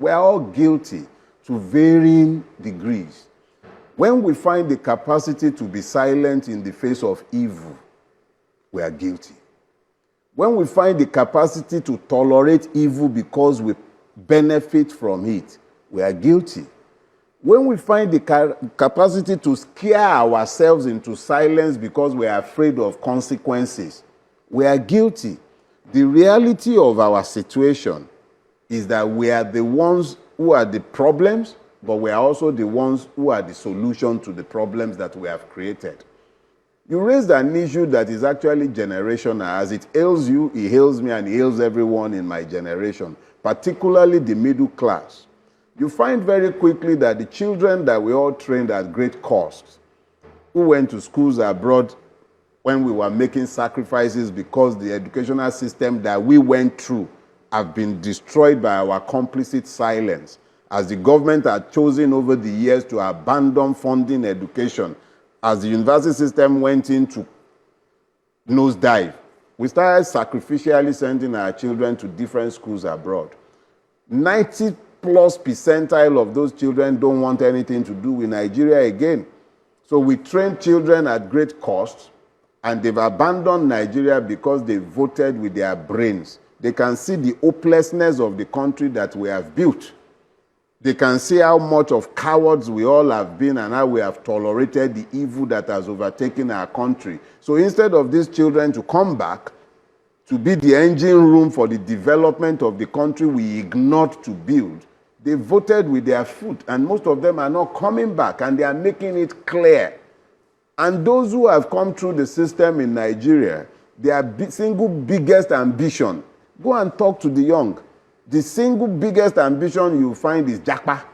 We are all guilty to varying degrees. When we find the capacity to be silent in the face of evil, we are guilty. When we find the capacity to tolerate evil because we benefit from it, we are guilty. When we find the capacity to scare ourselves into silence because we are afraid of consequences, we are guilty. The reality of our situation is that we are the ones who are the problems, but we are also the ones who are the solution to the problems that we have created. You raised an issue that is actually generational. As it ails you, it ails me, and it ails everyone in my generation, particularly the middle class. You find very quickly that the children that we all trained at great cost, who went to schools abroad when we were making sacrifices because the educational system that we went through have been destroyed by our complicit silence, as the government had chosen over the years to abandon funding education, as the university system went into nosedive, we started sacrificially sending our children to different schools abroad. 90+ percentile of those children don't want anything to do with Nigeria again. So we train children at great cost, and they've abandoned Nigeria because they voted with their brains. They can see the hopelessness of the country that we have built. They can see how much of cowards we all have been and how we have tolerated the evil that has overtaken our country. So instead of these children to come back, to be the engine room for the development of the country we ignored to build, they voted with their foot, and most of them are not coming back, and they are making it clear. And those who have come through the system in Nigeria, their single biggest ambition, go and talk to the young. The single biggest ambition you find is japa.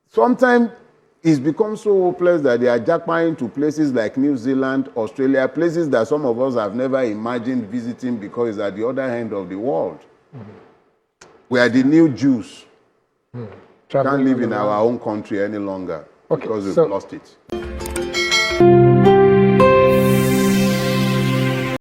Sometimes it's become so hopeless that they are japaing to places like New Zealand, Australia, places that some of us have never imagined visiting because it's at the other end of the world. We are the new Jews. Can't live in our own country any longer because we've lost it.